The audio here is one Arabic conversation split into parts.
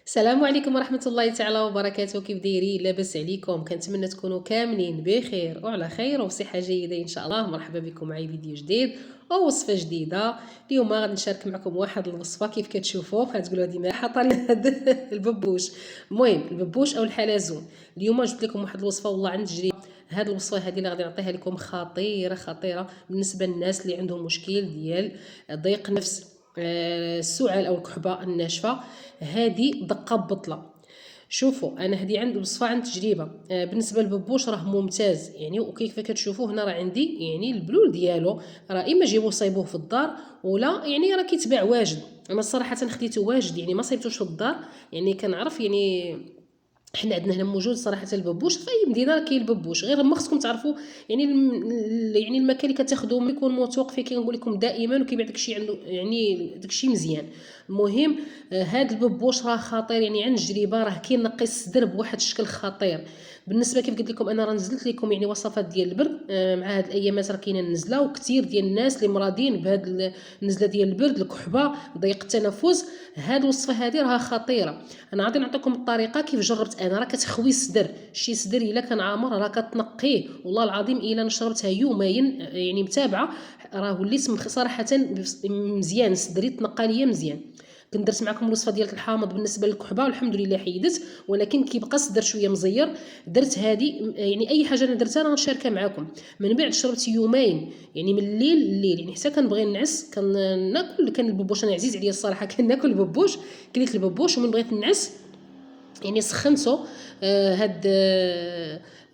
السلام عليكم ورحمة الله تعالى وبركاته. كيف دايرين؟ لاباس عليكم؟ كنتمنى تكونوا كاملين بخير وعلى خير وبصحة جيدة ان شاء الله. مرحبا بكم معي فيديو جديد ووصفة جديدة. اليوم غادي نشارك معكم واحد الوصفة. كيف كتشوفوا غتقولوا هذه ما حاطه لنا هذا الببوش. المهم الببوش او الحلزون. اليوم جبت لكم واحد الوصفة والله عن تجربة. هاد الوصفه هذه اللي غادي نعطيها لكم خطيره بالنسبه للناس اللي عندهم مشكل ديال ضيق النفس، السعال او الكحبه الناشفه. هذه دقه ببطله. شوفوا انا هذه عند وصفه عن تجربه. بالنسبه للببوش راه ممتاز يعني، وكيف كتشوفوا هنا راه عندي يعني البلول ديالو. راه اما جيبوه صايبوه في الدار ولا يعني راه كيتباع واجد. انا صراحه خديته واجد يعني ما صايبتوش في الدار. يعني كنعرف يعني حنا عندنا هنا موجود صراحه الببوش في اي مدينه كاين الببوش، غير ما خصكم تعرفوا يعني يعني المكان اللي كتاخذوه يكون موثوق فيه. كنقول لكم دائما وكيبيع داكشي عنده يعني داكشي مزيان. المهم هذا الببوش راه خطير يعني عن تجربه. راه كينقي الصدر بواحد الشكل خطير. بالنسبه كيف قلت لكم انا راه نزلت لكم يعني وصفات ديال البرد مع هاد الايامات راه كاينه النزله، وكثير ديال الناس اللي مرادين بهاد النزله ديال البرد، الكحبه، ضيق التنفس. هاد الوصفه هذه راها خطيره. انا غادي نعطيكم الطريقه كيف جربت انا. راه كتخوي الصدر، شي صدر الا كان عامر راه كتنقيه والله العظيم. الا نشربتها يومين يعني متابعه راه وليت صراحه مزيان. صدري تنقى ليا مزيان. كنت درت معكم الوصفه ديال الحامض بالنسبه للكحبه والحمد لله حيدت، ولكن كيبقى الصدر شويه مزير. درت هذه يعني اي حاجه انا درتها انا نشاركها معكم. من بعد شربت يومين يعني من الليل لليل يعني حتى كنبغي نعس كناكل. كان الببوش انا عزيز عليا الصراحه كناكل الببوش. كليت الببوش ومن بغيت نعس يعني سخنته. هاد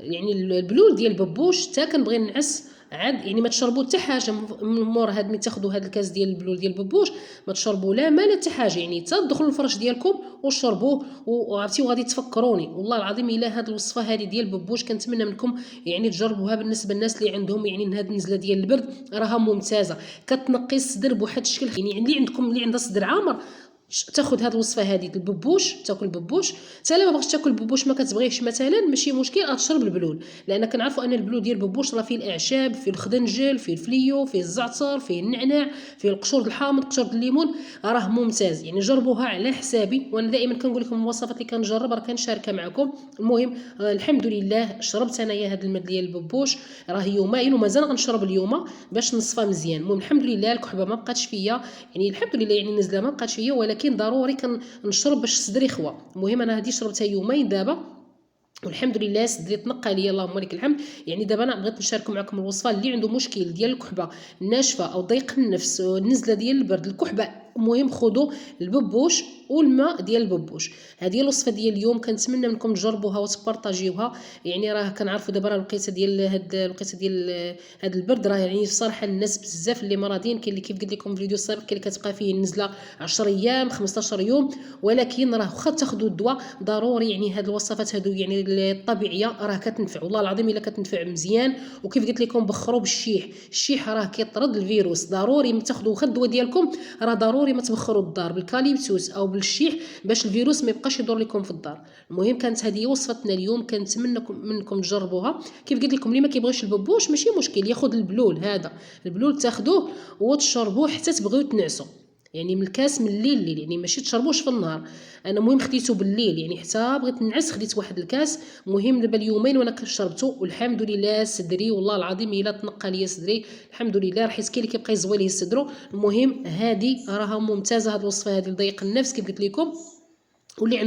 يعني البلول ديال الببوش حتى كنبغي نعس عاد يعني ما تشربوا حتى حاجه من مور هاد ملي تاخذوا هاد الكاس ديال البلول ديال الببوش. ما تشربوا لا ما لا حتى حاجه يعني حتى تدخلوا الفرش ديالكم وشربوه وعرفتي وغادي تفكروني والله العظيم. الا هاد الوصفه هذه ديال الببوش كنتمنى منكم يعني تجربوها. بالنسبه للناس اللي عندهم يعني هاد النزله ديال البرد راها ممتازه. كتنقي الصدر بواحد الشكل يعني اللي عندكم اللي عندها صدر عامر تاخذ هذه الوصفه هذه الببوش. تاكل الببوش حتى ما بغيتش تاكل الببوش ما كتبغيش مثلا ماشي مشكل تشرب البلول، لان كنعرفوا ان البلول ديال الببوش راه فيه الاعشاب، فيه الخدنجل، فيه الفليو، فيه الزعتر، فيه النعناع، فيه القشور الحامض، قشور الليمون. راه ممتاز يعني جربوها على حسابي. وانا دائما كنقول لكم الوصفات اللي كنجرب راه كنشاركها معكم. المهم الحمد لله شربت انايا هذا الماء ديال الببوش راه يومين ومازال غنشرب اليوم باش نصفى مزيان. المهم الحمد لله الكحبه ما بقاتش فيا يعني الحمد لله يعني النزله ما بقاتش فيا، ولكن ضروري كنشرب باش صدري يخوى. المهم انا هذه شربتها يومين دابا والحمد لله صدري تنقى ليا اللهم لك الحمد. يعني دابا انا بغيت نشارك معكم الوصفه اللي عنده مشكل ديال الكحبه الناشفه او ضيق النفس النزله ديال البرد الكحبه. المهم خذوا الببوش والماء ديال الببوش. هذه الوصفه ديال اليوم كنتمنى منكم تجربوها وتبارطاجيوها. يعني راه كنعرفوا دابا راه الوقيته ديال الوقيته ديال هذا البرد راه يعني صراحه الناس بزاف اللي مرضين. كاين اللي كيف قلت لكم في الفيديو السابق كاين اللي كتبقى فيه النزله 10 ايام 15 يوم. ولكن راه واخا تاخذوا الدواء ضروري يعني هاد الوصفات هادو يعني الطبيعيه راه كتنفع والله العظيم الا كتنفع مزيان. وكيف قلت لكم بخروا بالشيح. الشيح راه كيطرد الفيروس. ضروري ما تاخذوا واخا الدواء ديالكم راه ضروري ما تبخروا الدار بالكاليبتوس او بالشيح باش الفيروس ما يبقاش يدور لكم في الدار. المهم كانت هذه وصفتنا اليوم كنتمنى منكم تجربوها. كيف قلت لكم اللي ما كيبغيش الببوش ماشي مشكل ياخذ البلول. هذا البلول تاخذوه وتشربوه حتى تبغيو تنعسوا يعني من الكاس من الليل يعني ماشي تشربوش في النهار. انا مهم خديته بالليل يعني حتى بغيت نعس خديت واحد الكاس. مهم دابا اليومين وانا كشربته والحمد لله صدري والله العظيم الا تنقى ليا صدري الحمد لله. راه حيت كاين اللي كيبقى يزوي ليه صدرو. المهم هذه راها ممتازه هذه الوصفه هذه لضيق النفس كيف قلت لكم. واللي عنده